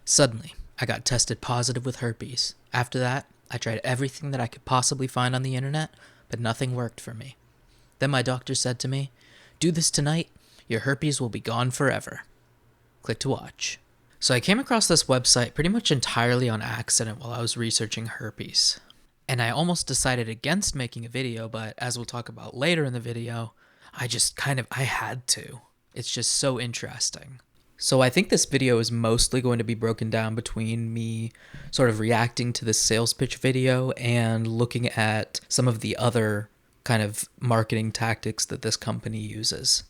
Suddenly, I got tested positive with herpes. After that, I tried everything that I could possibly find on the internet, but nothing worked for me. Then my doctor said to me, "Do this tonight, your herpes will be gone forever." Click to watch. So I came across this website pretty much entirely on accident while I was researching herpes. And I almost decided against making a video, but as we'll talk about later in the video, I had to. It's just so interesting. So I think this video is mostly going to be broken down between me sort of reacting to this sales pitch video and looking at some of the other kind of marketing tactics that this company uses.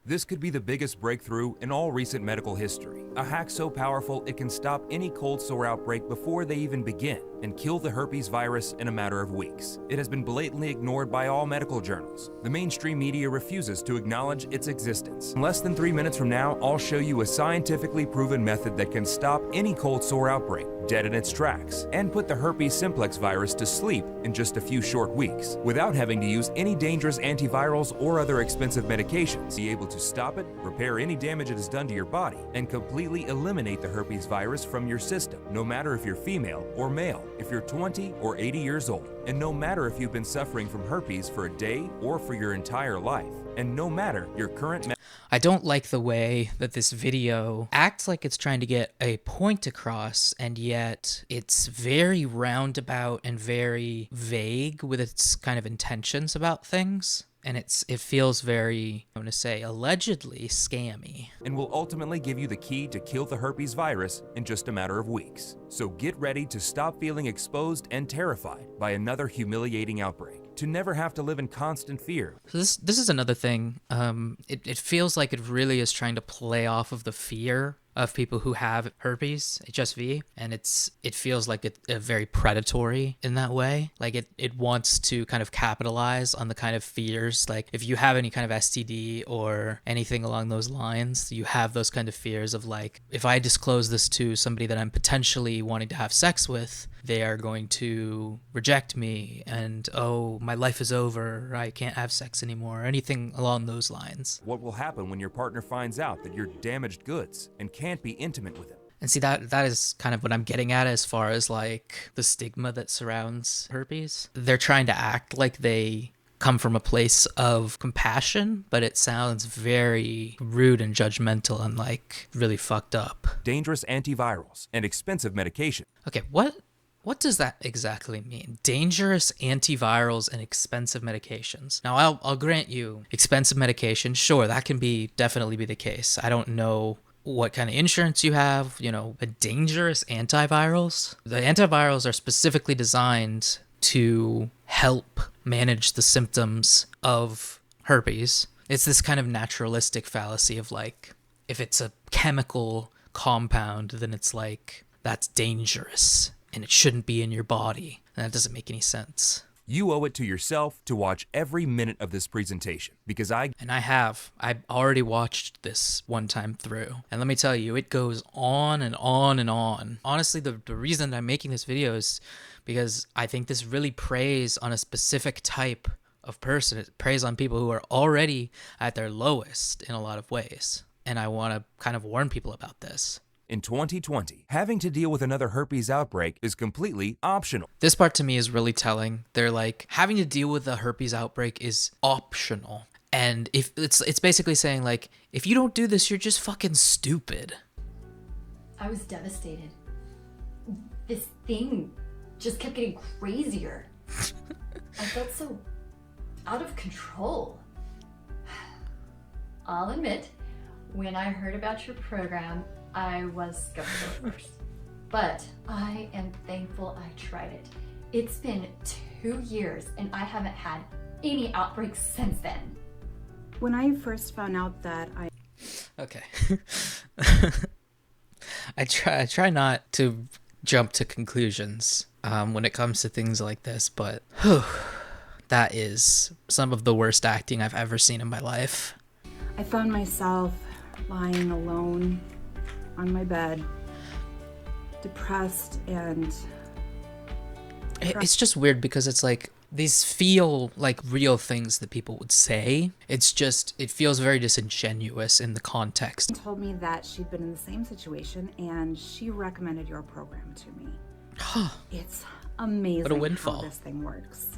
This could be the biggest breakthrough in all recent medical history. A hack so powerful it can stop any cold sore outbreak before they even begin and kill the herpes virus in a matter of weeks. It has been blatantly ignored by all medical journals. The mainstream media refuses to acknowledge its existence. In less than 3 minutes from now, I'll show you a scientifically proven method that can stop any cold sore outbreak dead in its tracks and put the herpes simplex virus to sleep in just a few short weeks without having to use any dangerous antivirals or other expensive medications. Be able to stop it, repair any damage it has done to your body, and completely eliminate the herpes virus from your system, no matter if you're female or male, if you're 20 or 80 years old, and no matter if you've been suffering from herpes for a day or for your entire life, and no matter your current I don't like the way that this video acts like it's trying to get a point across, and yet it's very roundabout and very vague with its kind of intentions about things. And it feels very, I'm going to say, allegedly scammy. and will ultimately give you the key to kill the herpes virus in just a matter of weeks. So get ready to stop feeling exposed and terrified by another humiliating outbreak, to never have to live in constant fear. So this is another thing. It feels like it really is trying to play off of the fear of people who have herpes, HSV, and it feels like it's very predatory in that way. Like it wants to kind of capitalize on the kind of fears. Like if you have any kind of STD or anything along those lines, you have those kind of fears of like, if I disclose this to somebody that I'm potentially wanting to have sex with, they are going to reject me and, oh, my life is over, I can't have sex anymore, or anything along those lines. What will happen when your partner finds out that you're damaged goods and can't be intimate with him? And see, that is kind of what I'm getting at as far as like the stigma that surrounds herpes. They're trying to act like they come from a place of compassion, but it sounds very rude and judgmental and like really fucked up. Dangerous antivirals and expensive medication. Okay, what does that exactly mean? Dangerous antivirals and expensive medications. Now, I'll grant you expensive medication. Sure, that can definitely be the case. I don't know what kind of insurance you have, but dangerous antivirals? The antivirals are specifically designed to help manage the symptoms of herpes. It's this kind of naturalistic fallacy of like, if it's a chemical compound, then it's like, that's dangerous and it shouldn't be in your body. And that doesn't make any sense. You owe it to yourself to watch every minute of this presentation, because I already watched this one time through. And let me tell you, it goes on and on and on. Honestly, the reason that I'm making this video is because I think this really preys on a specific type of person. It preys on people who are already at their lowest in a lot of ways. And I want to kind of warn people about this. In 2020, having to deal with another herpes outbreak is completely optional. This part to me is really telling. They're like, having to deal with a herpes outbreak is optional. And if it's basically saying like, if you don't do this, you're just fucking stupid. I was devastated. This thing just kept getting crazier. I felt so out of control. I'll admit, when I heard about your program, I was skeptical at first, but I am thankful I tried it. It's been 2 years and I haven't had any outbreaks since then. When I first found out that Okay. I try not to jump to conclusions when it comes to things like this, but that is some of the worst acting I've ever seen in my life. I found myself lying alone on my bed, depressed and It's just weird because it's like These feel like real things that people would say. It's just, it feels very disingenuous in the context. Told me that she'd been in the same situation and she recommended your program to me. It's amazing What a windfall. how this thing works.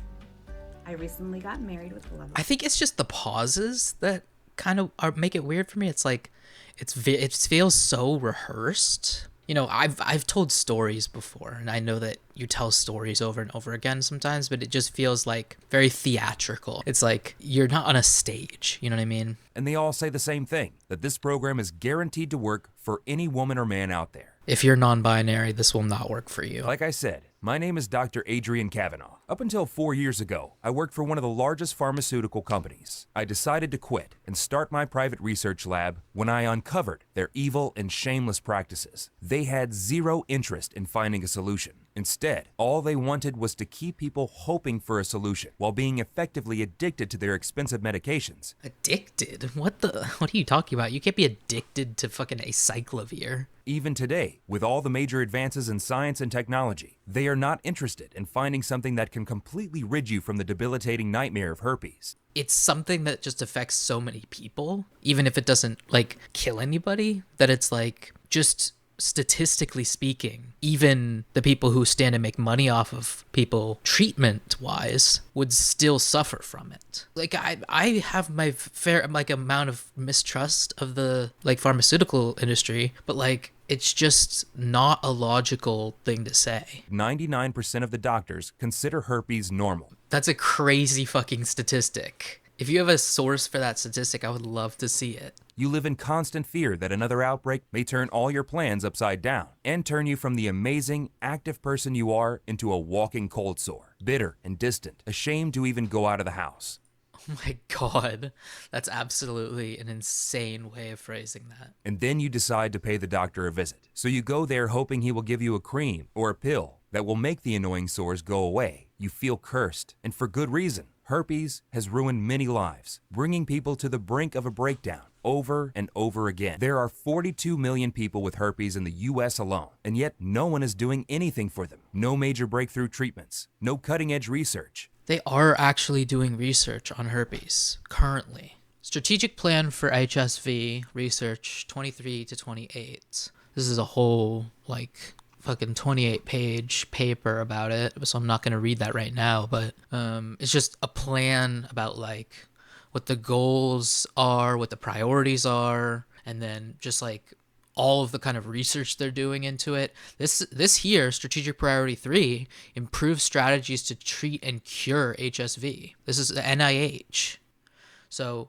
I recently got married with the love of I think it's just the pauses that kind of make it weird for me. It's like, it feels so rehearsed. You know, I've told stories before, and I know that you tell stories over and over again sometimes, but it just feels like very theatrical. It's like you're not on a stage, you know what I mean? And they all say the same thing, that this program is guaranteed to work for any woman or man out there. If you're non-binary, this will not work for you. Like I said, my name is Dr. Adrian Kavanaugh. Up until 4 years ago, I worked for one of the largest pharmaceutical companies. I decided to quit and start my private research lab when I uncovered their evil and shameless practices. They had zero interest in finding a solution. Instead, all they wanted was to keep people hoping for a solution while being effectively addicted to their expensive medications. Addicted? What are you talking about? You can't be addicted to fucking acyclovir. Even today, with all the major advances in science and technology, they are not interested in finding something that can completely rid you from the debilitating nightmare of herpes. It's something that just affects so many people, even if it doesn't, like, kill anybody, that it's, like, just statistically speaking, even the people who stand and make money off of people treatment-wise would still suffer from it. Like, I have my fair, like, amount of mistrust of the, like, pharmaceutical industry, but, like, it's just not a logical thing to say. 99% of the doctors consider herpes normal. That's a crazy fucking statistic. If you have a source for that statistic, I would love to see it. You live in constant fear that another outbreak may turn all your plans upside down and turn you from the amazing, active person you are into a walking cold sore, bitter and distant, ashamed to even go out of the house. Oh my god, that's absolutely an insane way of phrasing that. And then you decide to pay the doctor a visit. So you go there hoping he will give you a cream or a pill that will make the annoying sores go away. You feel cursed, and for good reason. Herpes has ruined many lives, bringing people to the brink of a breakdown over and over again. There are 42 million people with herpes in the US alone, and yet no one is doing anything for them. No major breakthrough treatments, no cutting-edge research. They are actually doing research on herpes currently. Strategic Plan for HSV Research 23 to 28. This is a whole, like, fucking 28-page paper about it, so I'm not going to read that right now, but it's just a plan about, like, what the goals are, what the priorities are, and then just, like, all of the kind of research they're doing into it. This here, Strategic Priority 3, improves strategies to treat and cure HSV. This is the NIH. So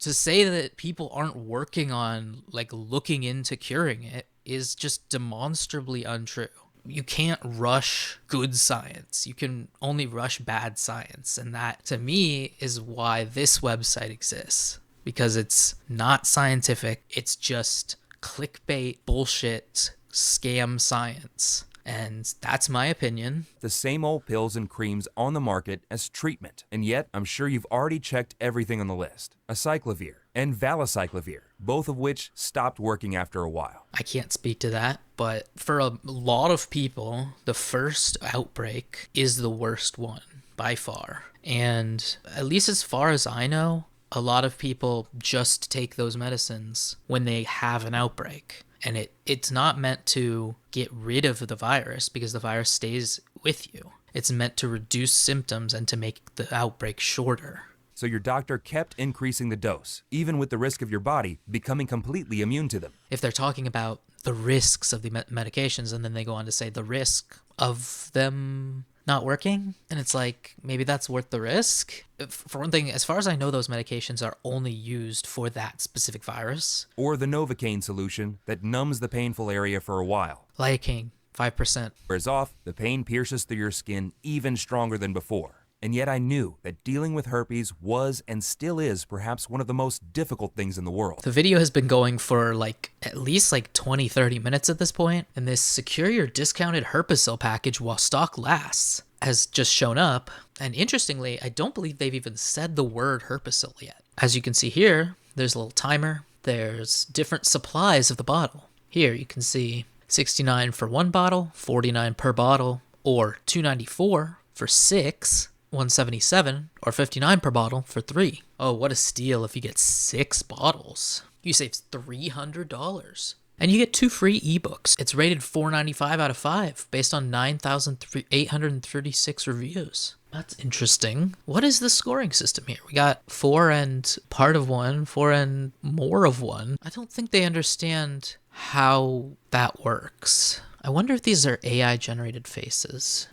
to say that people aren't working on, like, looking into curing it is just demonstrably untrue. You can't rush good science. You can only rush bad science. And that, to me, is why this website exists. Because it's not scientific. It's just clickbait, bullshit, scam science. And that's my opinion. The same old pills and creams on the market as treatment. And yet, I'm sure you've already checked everything on the list. Acyclovir and valacyclovir, both of which stopped working after a while. I can't speak to that, but for a lot of people, the first outbreak is the worst one by far. And at least as far as I know, a lot of people just take those medicines when they have an outbreak. And it's not meant to get rid of the virus because the virus stays with you. It's meant to reduce symptoms and to make the outbreak shorter. So your doctor kept increasing the dose, even with the risk of your body becoming completely immune to them. If they're talking about the risks of the medications, and then they go on to say the risk of them not working, and it's like, maybe that's worth the risk. For one thing, as far as I know, those medications are only used for that specific virus. Or the Lidocaine solution that numbs the painful area for a while. Lidocaine, 5%. Wears off, the pain pierces through your skin even stronger than before. And yet I knew that dealing with herpes was and still is perhaps one of the most difficult things in the world. The video has been going for like at least like 20-30 minutes at this point, and this secure your discounted Herpesyl package while stock lasts has just shown up. And interestingly, I don't believe they've even said the word Herpesyl yet. As you can see here, there's a little timer. There's different supplies of the bottle. Here you can see $69 for one bottle, $49 per bottle, or $294 for 6. $177 or $59 per bottle for 3. Oh, what a steal if you get 6 bottles. You save $300. And you get 2 free ebooks. It's rated 4.95 out of 5 based on 9,836 reviews. That's interesting. What is the scoring system here? We got 4 and part of 1, 4 and more of 1. I don't think they understand how that works. I wonder if these are AI generated faces.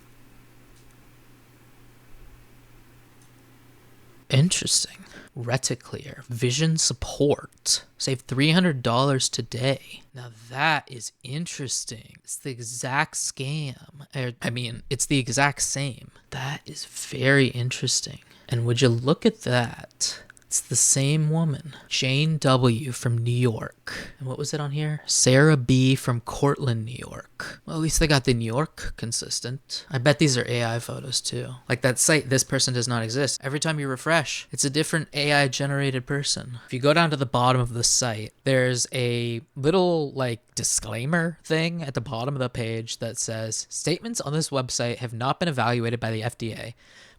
Interesting. Reticlear, vision support. Save $300 today. Now that is interesting. It's the exact scam. It's the exact same. That is very interesting. And would you look at that? It's the same woman. Jane W. from New York. And what was it on here? Sarah B. from Cortland, New York. Well, at least they got the New York consistent. I bet these are AI photos too. Like that site, this person does not exist. Every time you refresh, it's a different AI generated person. If you go down to the bottom of the site, there's a little disclaimer thing at the bottom of the page that says, statements on this website have not been evaluated by the FDA.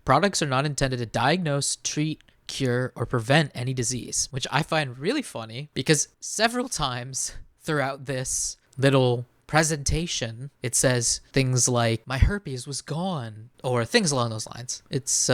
Products are not intended to diagnose, treat, cure, or prevent any disease, which I find really funny because several times throughout this little presentation, it says things like, my herpes was gone, or things along those lines. It's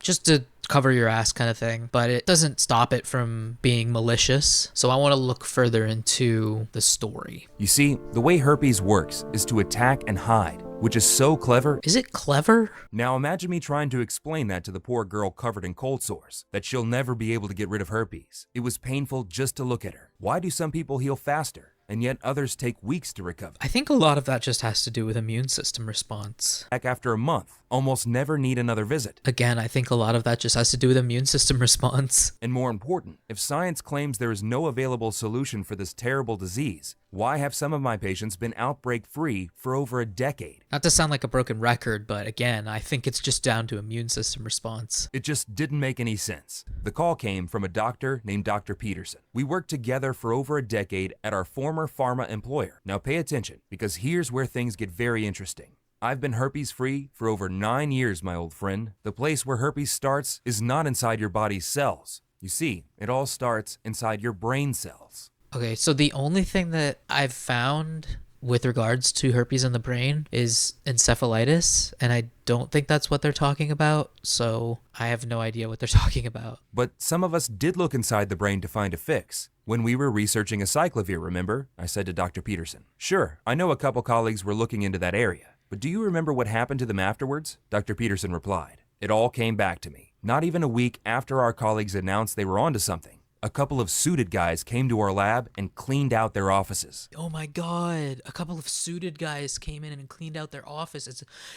just to cover your ass kind of thing, but it doesn't stop it from being malicious. So I want to look further into the story. You see, the way herpes works is to attack and hide, which is so clever. Is it clever? Now imagine me trying to explain that to the poor girl covered in cold sores, that she'll never be able to get rid of herpes. It was painful just to look at her. Why do some people heal faster, and yet others take weeks to recover? I think a lot of that just has to do with immune system response. Back after a month, almost never need another visit. Again, I think a lot of that just has to do with immune system response. And more important, if science claims there is no available solution for this terrible disease, why have some of my patients been outbreak-free for over a decade? Not to sound like a broken record, but again, I think it's just down to immune system response. It just didn't make any sense. The call came from a doctor named Dr. Peterson. We worked together for over a decade at our former pharma employer. Now pay attention, because here's where things get very interesting. I've been herpes-free for over 9 years, my old friend. The place where herpes starts is not inside your body's cells. You see, it all starts inside your brain cells. Okay, so the only thing that I've found with regards to herpes in the brain is encephalitis, and I don't think that's what they're talking about, so I have no idea what they're talking about. But some of us did look inside the brain to find a fix. When we were researching acyclovir, remember? I said to Dr. Peterson. Sure, I know a couple colleagues were looking into that area, but do you remember what happened to them afterwards? Dr. Peterson replied. It all came back to me. Not even a week after our colleagues announced they were onto something, a couple of suited guys came to our lab and cleaned out their offices. Oh my god, a couple of suited guys came in and cleaned out their office.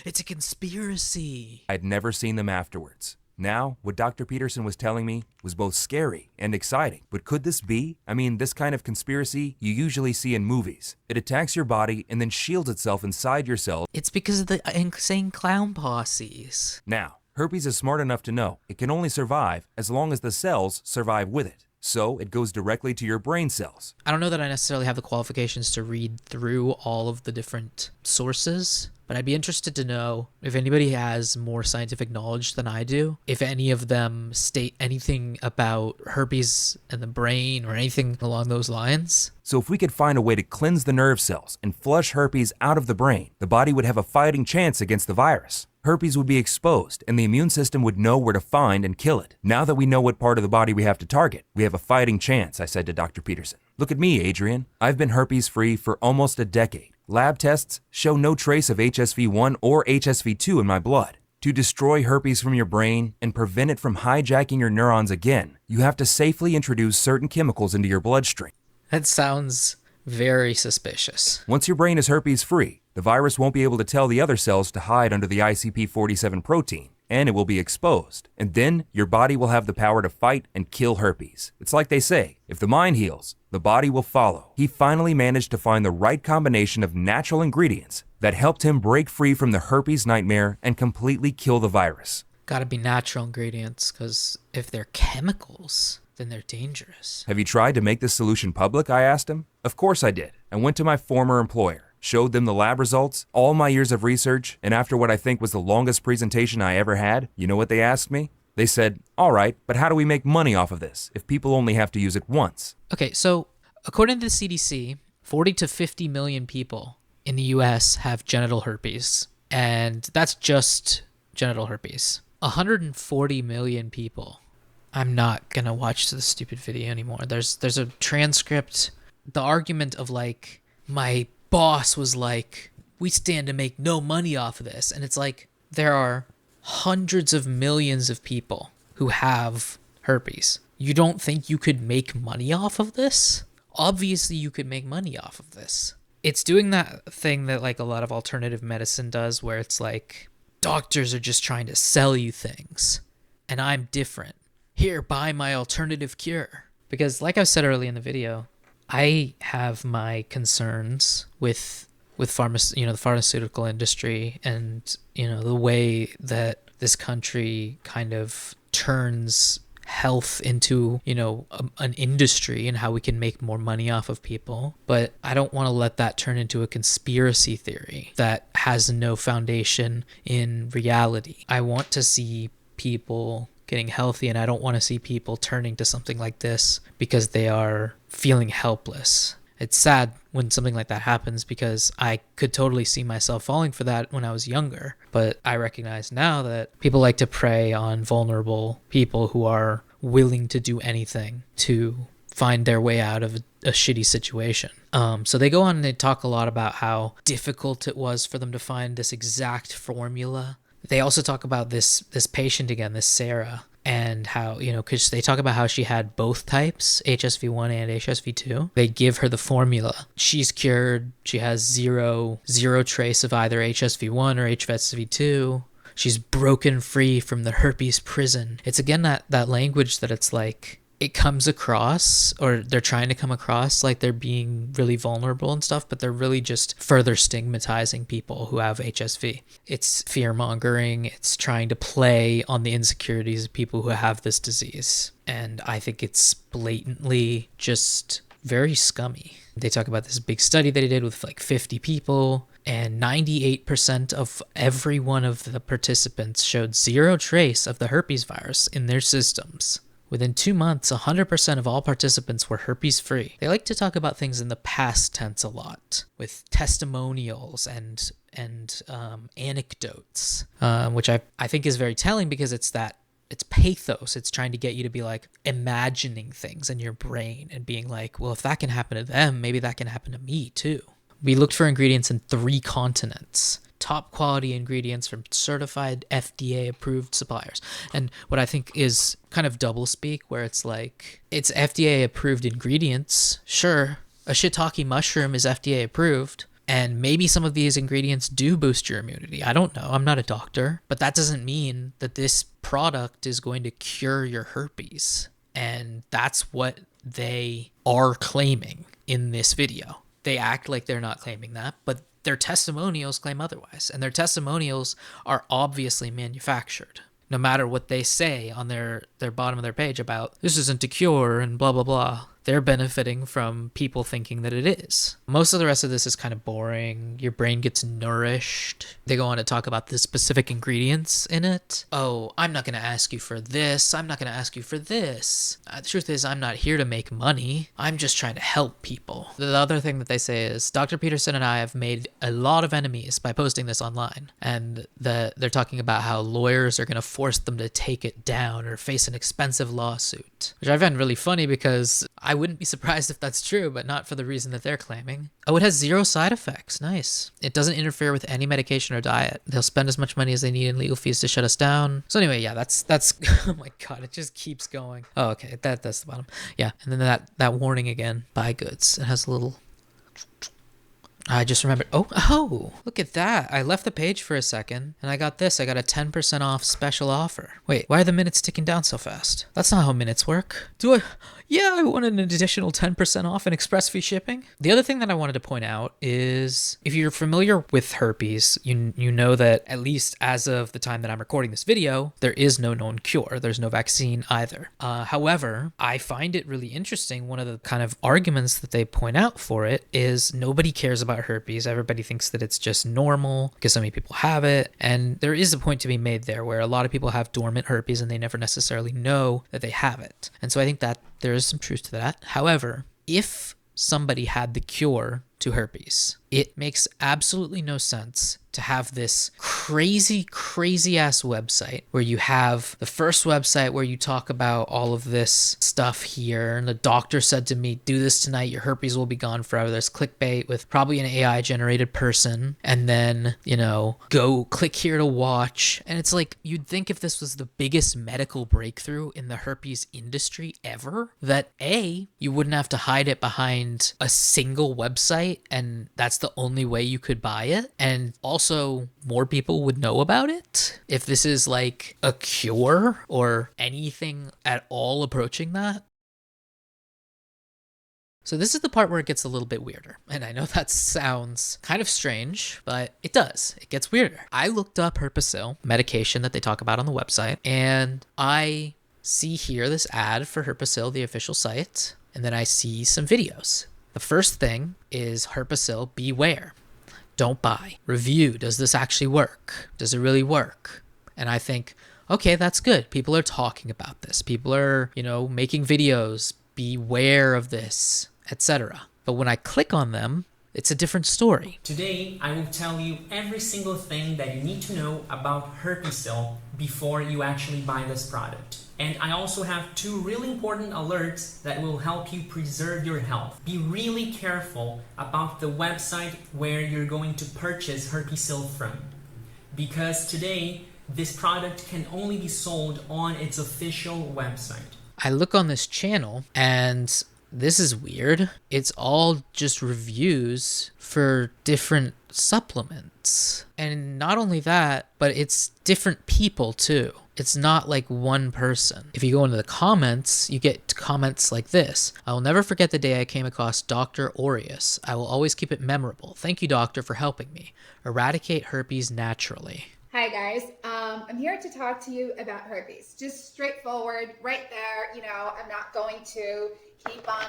It's a conspiracy. I'd never seen them afterwards. Now, what Dr. Peterson was telling me was both scary and exciting. But could this be? I mean, this kind of conspiracy you usually see in movies. It attacks your body and then shields itself inside your cells. It's because of the insane clown posses. Now, herpes is smart enough to know it can only survive as long as the cells survive with it. So it goes directly to your brain cells. I don't know that I necessarily have the qualifications to read through all of the different sources, but I'd be interested to know if anybody has more scientific knowledge than I do, if any of them state anything about herpes in the brain or anything along those lines. So if we could find a way to cleanse the nerve cells and flush herpes out of the brain, the body would have a fighting chance against the virus. Herpes would be exposed, and the immune system would know where to find and kill it. Now that we know what part of the body we have to target, we have a fighting chance, I said to Dr. Peterson. Look at me, Adrian. I've been herpes-free for almost a decade. Lab tests show no trace of HSV1 or HSV2 in my blood. To destroy herpes from your brain and prevent it from hijacking your neurons again, you have to safely introduce certain chemicals into your bloodstream. That sounds very suspicious. Once your brain is herpes-free, the virus won't be able to tell the other cells to hide under the ICP47 protein, and it will be exposed. And then your body will have the power to fight and kill herpes. It's like they say, if the mind heals, the body will follow. He finally managed to find the right combination of natural ingredients that helped him break free from the herpes nightmare and completely kill the virus. Gotta be natural ingredients, because if they're chemicals, then they're dangerous. Have you tried to make this solution public? I asked him. Of course I did. I went to my former employer. showed them the lab results, all my years of research, and after what I think was the longest presentation I ever had, you know what they asked me? They said, all right, but how do we make money off of this if people only have to use it once? Okay, so according to the CDC, 40 to 50 million people in the US have genital herpes, and that's just genital herpes. 140 million people. I'm not gonna watch the stupid video anymore. There's a transcript. The argument of like, my boss was like, we stand to make no money off of this. And it's like, there are hundreds of millions of people who have herpes. You don't think you could make money off of this? Obviously you could make money off of this. It's doing that thing that like a lot of alternative medicine does, where it's like, doctors are just trying to sell you things, and I'm different. Here, buy my alternative cure. Because like I said earlier in the video, I have my concerns with the pharmaceutical industry, and the way that this country kind of turns health into an industry, and how we can make more money off of people. But I don't want to let that turn into a conspiracy theory that has no foundation in reality. I want to see people getting healthy, and I don't want to see people turning to something like this because they are feeling helpless. It's sad when something like that happens, because I could totally see myself falling for that when I was younger. But I recognize now that people like to prey on vulnerable people who are willing to do anything to find their way out of a shitty situation. So they go on and they talk a lot about how difficult it was for them to find this exact formula. They also talk about this patient again, this Sarah, and how, because they talk about how she had both types, HSV1 and HSV2. They give her the formula. She's cured. She has zero trace of either HSV1 or HSV2. She's broken free from the herpes prison. It's again that language that it's like, it comes across, or they're trying to come across like they're being really vulnerable and stuff, but they're really just further stigmatizing people who have HSV. It's fear-mongering. It's trying to play on the insecurities of people who have this disease. And I think it's blatantly just very scummy. They talk about this big study that they did with like 50 people, and 98% of every one of the participants showed zero trace of the herpes virus in their systems. Within 2 months, 100% of all participants were herpes-free. They like to talk about things in the past tense a lot, with testimonials and anecdotes, which I think is very telling, because it's pathos. It's trying to get you to be like imagining things in your brain and being like, well, if that can happen to them, maybe that can happen to me too. We looked for ingredients in 3 continents. Top quality ingredients from certified FDA approved suppliers. And what I think is kind of double speak, where it's like, it's FDA approved ingredients. Sure, a shiitake mushroom is FDA approved, and maybe some of these ingredients do boost your immunity. I don't know. I'm not a doctor, but that doesn't mean that this product is going to cure your herpes. And that's what they are claiming in this video. They act like they're not claiming that, but their testimonials claim otherwise. And their testimonials are obviously manufactured. No matter what they say on their bottom of their page about this isn't a cure and blah, blah, blah, they're benefiting from people thinking that it is. Most of the rest of this is kind of boring. Your brain gets nourished. They go on to talk about the specific ingredients in it. Oh, I'm not going to ask you for this. I'm not going to ask you for this. The truth is, I'm not here to make money. I'm just trying to help people. The other thing that they say is, Dr. Peterson and I have made a lot of enemies by posting this online. And they're talking about how lawyers are going to force them to take it down or face an expensive lawsuit, which I find really funny, because I wouldn't be surprised if that's true, but not for the reason that they're claiming. Oh, it has 0 side effects. Nice. It doesn't interfere with any medication or diet. They'll spend as much money as they need in legal fees to shut us down. So anyway, yeah, that's oh my god, it just keeps going. Oh, okay, that's the bottom. Yeah, and then that warning again. Buy goods. It has a little... I just remembered. Oh, look at that. I left the page for a second and I got this. I got a 10% off special offer. Wait, why are the minutes ticking down so fast? That's not how minutes work. Yeah, I wanted an additional 10% off and express fee shipping. The other thing that I wanted to point out is, if you're familiar with herpes, you know that at least as of the time that I'm recording this video, there is no known cure. There's no vaccine either. However, I find it really interesting. One of the kind of arguments that they point out for it is nobody cares about about herpes. Everybody thinks that it's just normal because so many people have it. And there is a point to be made there where a lot of people have dormant herpes and they never necessarily know that they have it. And so I think that there is some truth to that. However, if somebody had the cure to herpes, it makes absolutely no sense to have this crazy ass website where you have the first website where you talk about all of this stuff here. And the doctor said to me, do this tonight, your herpes will be gone forever. There's clickbait with probably an AI generated person. And then, go click here to watch. And it's like, you'd think if this was the biggest medical breakthrough in the herpes industry ever, that A, you wouldn't have to hide it behind a single website and that's the only way you could buy it. And also more people would know about it if this is like a cure or anything at all approaching that. So this is the part where it gets a little bit weirder. And I know that sounds kind of strange, but it does. It gets weirder. I looked up Herpesyl, medication that they talk about on the website, and I see here this ad for Herpesyl, the official site, and then I see some videos. The first thing is Herpesyl, beware. Don't buy. Review. Does this actually work? Does it really work? And I think, okay, that's good. People are talking about this. People are, making videos. Beware of this, etc. But when I click on them, it's a different story. Today, I will tell you every single thing that you need to know about Herpesyl before you actually buy this product. And I also have 2 really important alerts that will help you preserve your health. Be really careful about the website where you're going to purchase Herpesyl from, because today, this product can only be sold on its official website. I look on this channel and this is weird. It's all just reviews for different supplements. And not only that, but it's different people too. It's not like one person. If you go into the comments, you get comments like this. I will never forget the day I came across Dr. Aureus. I will always keep it memorable. Thank you, doctor, for helping me. Eradicate herpes naturally. Hi guys, I'm here to talk to you about herpes. Just straightforward, right there. I'm not going to keep on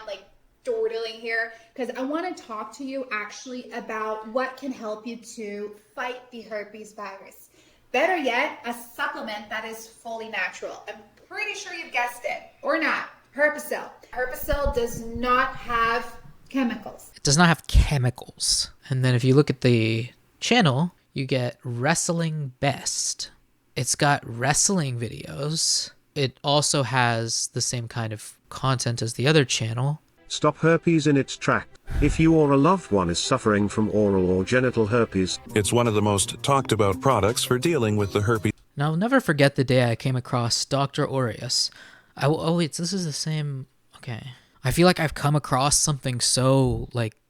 dawdling here because I want to talk to you actually about what can help you to fight the herpes virus. Better yet, a supplement that is fully natural. I'm pretty sure you've guessed it, or not. Herpesyl. Herpesyl does not have chemicals. It does not have chemicals. And then if you look at the channel, you get Wrestling Best. It's got wrestling videos. It also has the same kind of content as the other channel. Stop herpes in its tracks. If you or a loved one is suffering from oral or genital herpes, it's one of the most talked about products for dealing with the herpes. Now, I'll never forget the day I came across Dr. Aureus. This is the same. Okay. I feel like I've come across something so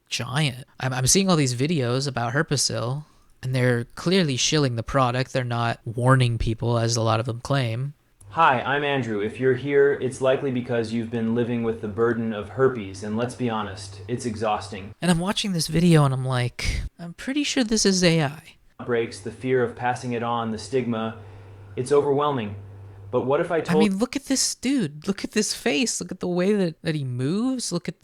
giant. I'm seeing all these videos about Herpesyl, and they're clearly shilling the product. They're not warning people, as a lot of them claim. Hi, I'm Andrew. If you're here, it's likely because you've been living with the burden of herpes, and let's be honest, it's exhausting. And I'm watching this video and I'm like, I'm pretty sure this is AI. Breaks, the fear of passing it on, the stigma, it's overwhelming. But what if I told... look at this dude. Look at this face. Look at the way that he moves. Look at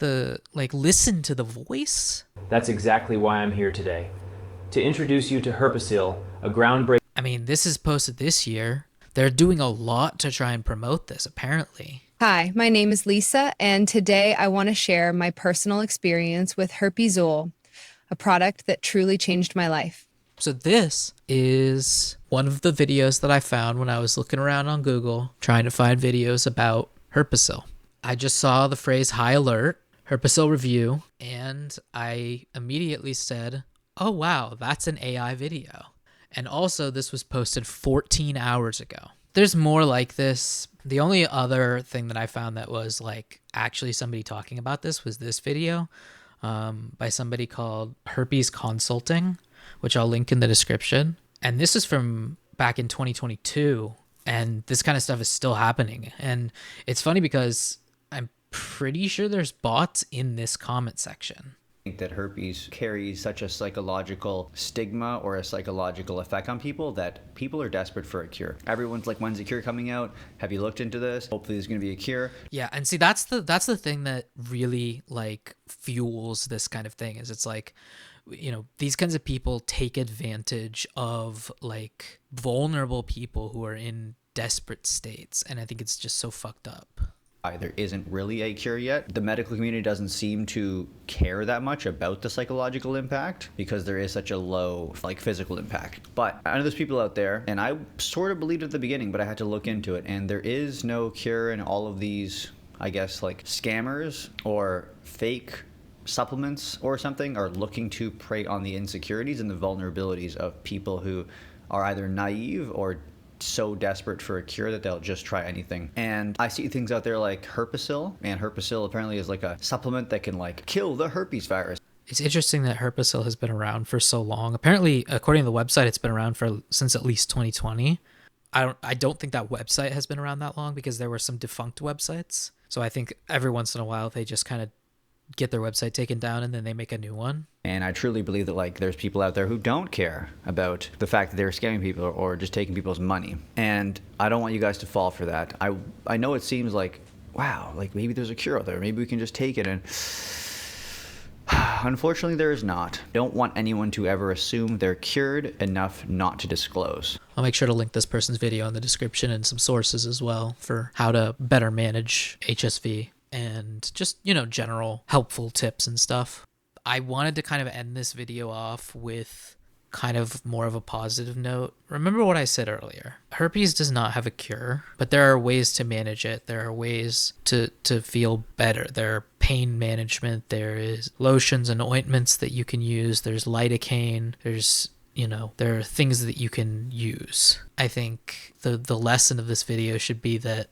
listen to the voice. That's exactly why I'm here today. To introduce you to Herpesyl, a groundbreaking... this is posted this year. They're doing a lot to try and promote this, apparently. Hi, my name is Lisa, and today I want to share my personal experience with Herpesyl, a product that truly changed my life. So this is one of the videos that I found when I was looking around on Google trying to find videos about Herpesyl. I just saw the phrase high alert, Herpesyl review, and I immediately said, oh wow, that's an AI video. And also, this was posted 14 hours ago. There's more like this. The only other thing that I found that was actually somebody talking about this was this video by somebody called Herpes Consulting, which I'll link in the description. And this is from back in 2022. And this kind of stuff is still happening. And it's funny because I'm pretty sure there's bots in this comment section. I think that herpes carries such a psychological stigma or a psychological effect on people that people are desperate for a cure. Everyone's like, when's the cure coming out? Have you looked into this? Hopefully there's going to be a cure. Yeah, and see, that's the thing that really fuels this kind of thing is it's these kinds of people take advantage of like vulnerable people who are in desperate states. And I think it's just so fucked up. There isn't really a cure yet. The medical community doesn't seem to care that much about the psychological impact because there is such a low like physical impact. But I know there's people out there, and I sort of believed at the beginning, but I had to look into it, and there is no cure, and all of these, I guess, like scammers or fake supplements or something are looking to prey on the insecurities and the vulnerabilities of people who are either naive or so desperate for a cure that they'll just try anything. And I see things out there like Herpesyl, and Herpesyl apparently is like a supplement that can like kill the herpes virus. It's interesting that Herpesyl has been around for so long. Apparently, according to the website, it's been around since at least 2020. I don't think that website has been around that long because there were some defunct websites. So I think every once in a while they just kind of get their website taken down and then they make a new one. And I truly believe that like there's people out there who don't care about the fact that they're scamming people or just taking people's money. And I don't want you guys to fall for that. I know it seems like, wow, like maybe there's a cure out there. Maybe we can just take it, and unfortunately there is not. Don't want anyone to ever assume they're cured enough not to disclose. I'll make sure to link this person's video in the description and some sources as well for how to better manage HSV. And just, general helpful tips and stuff. I wanted to kind of end this video off with kind of more of a positive note. Remember what I said earlier. Herpes does not have a cure, but there are ways to manage it. There are ways to feel better. There are pain management. There is lotions and ointments that you can use. There's lidocaine. There are things that you can use. I think the lesson of this video should be that,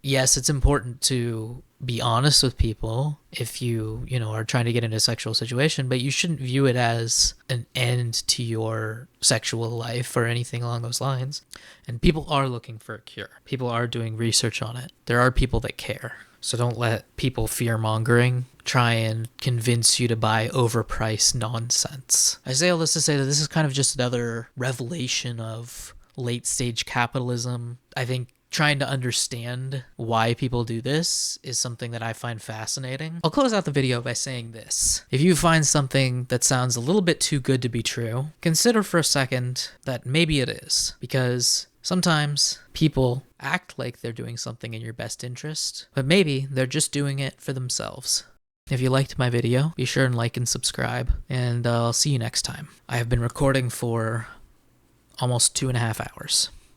yes, it's important to be honest with people if you are trying to get into a sexual situation, but you shouldn't view it as an end to your sexual life or anything along those lines. And people are looking for a cure. People are doing research on it. There are people that care. So don't let people fear-mongering try and convince you to buy overpriced nonsense. I say all this to say that this is kind of just another revelation of late-stage capitalism. I think trying to understand why people do this is something that I find fascinating. I'll close out the video by saying this. If you find something that sounds a little bit too good to be true, consider for a second that maybe it is, because sometimes people act like they're doing something in your best interest, but maybe they're just doing it for themselves. If you liked my video, be sure and like and subscribe, and I'll see you next time. I have been recording for almost 2.5 hours.